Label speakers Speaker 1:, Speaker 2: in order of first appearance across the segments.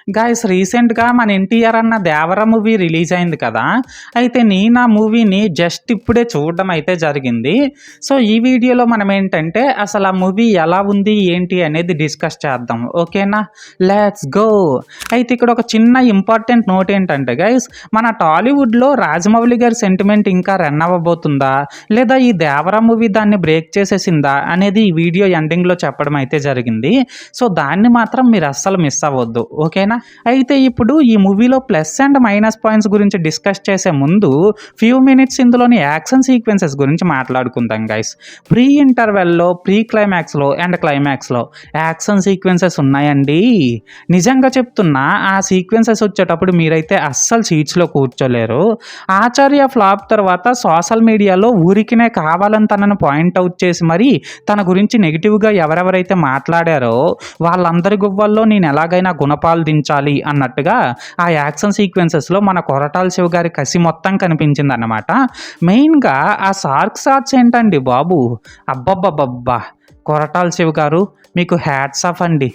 Speaker 1: Guys రీసెంట్‌గా మన 'ఎన్టీఆర్' అన్న 'దేవర' మూవీ రిలీజ్ అయింది కదా! అయితే నేను ఆ మూవీని జస్ట్ ఇప్పుడే చూడడం అయితే జరిగింది. సో, ఈ వీడియోలో మనం ఏంటంటే అసలు ఆ మూవీ ఎలా ఉంది, ఏంటి అనేది డిస్కస్ చేద్దాం. ఓకేనా? Let's go. అయితే ఇక్కడ ఒక చిన్న ఇంపార్టెంట్ నోట్ ఏంటంటే గైస్, మన టాలీవుడ్‌లో రాజమౌళి గారి సెంటిమెంట్ ఇంకా రన్ అవ్వబోతుందా? లేదా ఈ 'దేవర' మూవీ దాన్ని బ్రేక్ చేసేసిందా? అనేది ఈ వీడియో ఎండింగ్‌లో చెప్పడం అయితే జరిగింది. సో, దాన్ని మాత్రం మీరు అస్సలు మిస్ అవ్వద్దు. ఓకేనా? అయితే ఇప్పుడు ఈ మూవీలో ప్లస్ అండ్ మైనస్ పాయింట్స్ గురించి డిస్కస్ చేసే ముందు ఫ్యూ మినిట్స్ ఇందులోని యాక్షన్ సీక్వెన్సెస్ గురించి మాట్లాడుకుందాం గైస్. ప్రీ ఇంటర్వెల్లో, ప్రీ క్లైమాక్స్లో అండ్ క్లైమాక్స్లో యాక్షన్ సీక్వెన్సెస్ ఉన్నాయండి. నిజంగా చెప్తున్నా, ఆ సీక్వెన్సెస్ వచ్చేటప్పుడు మీరైతే అస్సలు సీట్స్లో కూర్చోలేరు. ఆచార్య ఫ్లాప్ తర్వాత సోషల్ మీడియాలో ఊరికినే కావాలని తనను పాయింట్అవుట్ చేసి మరి తన గురించి నెగిటివ్గా ఎవరెవరైతే మాట్లాడారో వాళ్ళందరి గువ్వల్లో నేను ఎలాగైనా గుణపాలు దించాలి అన్నట్టుగా ఆ యాక్షన్ సీక్వెన్సెస్లో మన కొరటాల శివ గారి కసి మొత్తం కనిపించింది అన్నమాట. మెయిన్గా ఆ షార్ట్స్ ఏంటండి బాబు, అబ్బబ్బబ్బబ్బా! కొరటాల శివ గారు మీకు హ్యాట్స్ ఆఫ్ అండి.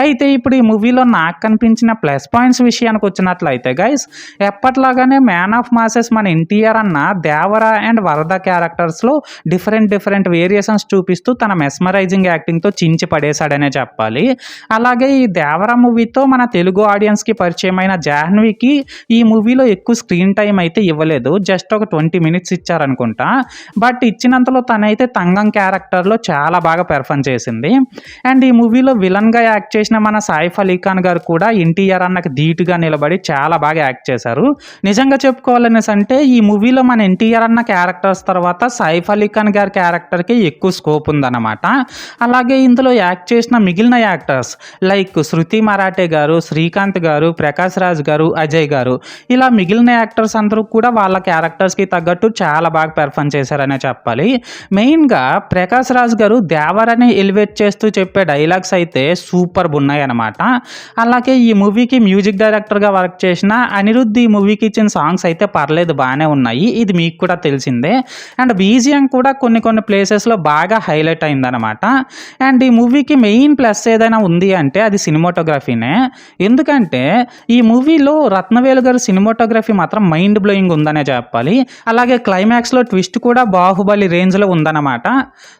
Speaker 1: అయితే ఇప్పుడు ఈ మూవీలో నాకు కనిపించిన ప్లస్ పాయింట్స్ విషయానికి వచ్చినట్లయితే గైస్, ఎప్పట్లాగానే మ్యాన్ ఆఫ్ మాసెస్ మన 'ఎన్టీఆర్' అన్న 'దేవర' అండ్ 'వరద' క్యారెక్టర్స్లో డిఫరెంట్ వేరియేషన్స్ చూపిస్తూ తన మెస్మరైజింగ్ యాక్టింగ్తో చించి పడేశాడనే చెప్పాలి. అలాగే ఈ 'దేవర' మూవీతో మన తెలుగు ఆడియన్స్కి పరిచయమైన జాహ్నవికి ఈ మూవీలో ఎక్కువ స్క్రీన్ టైం అయితే ఇవ్వలేదు. జస్ట్ ఒక 20 మినిట్స్ ఇచ్చారనుకుంటా. బట్ ఇచ్చినంతలో తనైతే తంగం క్యారెక్టర్లో చాలా బాగా పెర్ఫామ్ చేసింది. అండ్ ఈ మూవీలో విలన్గా యాక్ట్ చేసిన మన సైఫ్ అలీ ఖాన్ గారు కూడా 'ఎన్టీఆర్' అన్నకి ధీటుగా నిలబడి చాలా బాగా యాక్ట్ చేశారు. నిజంగా చెప్పుకోవాలనేసి అంటే ఈ మూవీలో మన 'ఎన్టీఆర్' అన్న క్యారెక్టర్స్ తర్వాత సైఫ్ అలీ ఖాన్ గారి క్యారెక్టర్కి ఎక్కువ స్కోప్ ఉందన్నమాట. అలాగే ఇందులో యాక్ట్ చేసిన మిగిలిన యాక్టర్స్ లైక్ శృతి మరాఠే గారు, శ్రీకాంత్ గారు, ప్రకాష్ రాజ్ గారు, అజయ్ గారు, ఇలా మిగిలిన యాక్టర్స్ అందరూ కూడా వాళ్ళ క్యారెక్టర్స్కి తగ్గట్టు చాలా బాగా పెర్ఫామ్ చేశారనే చెప్పాలి. మెయిన్గా ప్రకాష్ రాజ్ గారు దేవరని ఎలివేట్ చేస్తూ చెప్పే డైలాగ్స్ అయితే సూపర్ ఉన్నాయి అన్నమాట. అలాగే ఈ మూవీకి మ్యూజిక్ డైరెక్టర్గా వర్క్ చేసిన అనిరుద్ధ్ ఈ మూవీకి ఇచ్చిన సాంగ్స్ అయితే పర్లేదు, బాగానే ఉన్నాయి. ఇది మీకు కూడా తెలిసిందే. అండ్ బీజిఎం కూడా కొన్ని ప్లేసెస్లో బాగా హైలైట్ అయిందనమాట. అండ్ ఈ మూవీకి మెయిన్ ప్లస్ ఏదైనా ఉంది అంటే అది సినిమాటోగ్రఫీనే. ఎందుకంటే ఈ మూవీలో రత్నవేలు గారి సినిమాటోగ్రఫీ మాత్రం మైండ్ బ్లోయింగ్ ఉందనే చెప్పాలి. అలాగే క్లైమాక్స్లో ట్విస్ట్ కూడా బాహుబలి రేంజ్లో ఉందన్నమాట.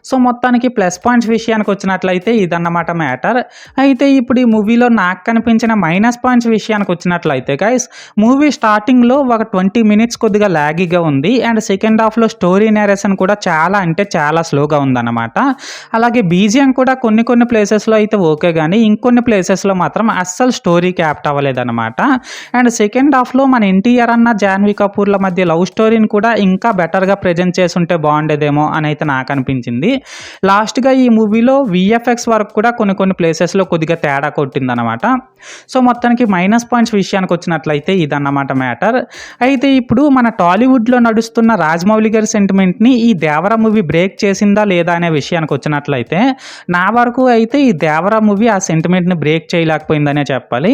Speaker 1: సో మొత్తానికి ప్లస్ పాయింట్స్ విషయానికి వచ్చినట్లయితే ఇదన్నమాట మ్యాటర్. అయితే ఇప్పుడు ఈ మూవీలో నాకు కనిపించిన మైనస్ పాయింట్స్ విషయానికి వచ్చినట్లయితే గైస్, మూవీ స్టార్టింగ్లో ఒక 20 మినిట్స్ కొద్దిగా లాగీగా ఉంది. అండ్ సెకండ్ హాఫ్లో స్టోరీ నేరేషన్ కూడా చాలా అంటే చాలా స్లోగా ఉందన్నమాట. అలాగే బీజిఎం కూడా కొన్ని ప్లేసెస్లో అయితే ఓకే, కానీ ఇంకొన్ని ప్లేసెస్లో మాత్రం అస్సలు స్టోరీ క్యాప్ట్ అవ్వలేదన్నమాట. అండ్ సెకండ్ హాఫ్లో మన 'ఎన్టీఆర్' అన్న జాహ్నవి కపూర్ల మధ్య లవ్ స్టోరీని కూడా ఇంకా బెటర్గా ప్రజెంట్ చేసి ఉంటే బాగుండేదేమో అని అయితే నాకు అనిపించింది. లాస్ట్గా ఈ మూవీలో విఎఫ్ఎక్స్ వర్క్ కూడా కొన్ని ప్లేసెస్లో కొద్దిగా తేడా కొట్టిందనమాట. సో మొత్తానికి మైనస్ పాయింట్స్ విషయానికి వచ్చినట్లయితే ఇదన్నమాట మ్యాటర్. అయితే ఇప్పుడు మన టాలీవుడ్లో నడుస్తున్న రాజమౌళి గారి సెంటిమెంట్ని ఈ 'దేవర' మూవీ బ్రేక్ చేసిందా లేదా అనే విషయానికి వచ్చినట్లయితే నా వరకు అయితే ఈ 'దేవర' మూవీ ఆ సెంటిమెంట్ని బ్రేక్ చేయలేకపోయిందనే చెప్పాలి.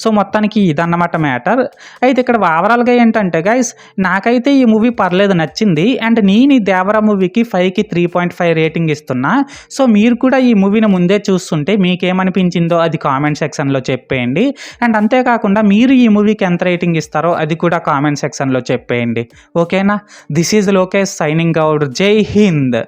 Speaker 1: సో మొత్తానికి ఇదన్నమాట మ్యాటర్. అయితే ఇక్కడ ఓవరాల్గా ఏంటంటే గైస్, నాకైతే ఈ మూవీ పర్లేదు, నచ్చింది. అండ్ నేను ఈ 'దేవర' మూవీకి 5కి 3.5 రేటింగ్ ఇస్తున్నా. సో మీరు కూడా ఈ మూవీని ముందే చూస్తుంటే మీకేమనిపించిందో అది కామెంట్ సెక్షన్లో చెప్పేయండి. అండ్ అంతేకాకుండా మీరు ఈ మూవీకి ఎంత రేటింగ్ ఇస్తారో అది కూడా కామెంట్ సెక్షన్లో చెప్పేయండి. ఓకేనా? This is Lokesh signing out. జై హింద్.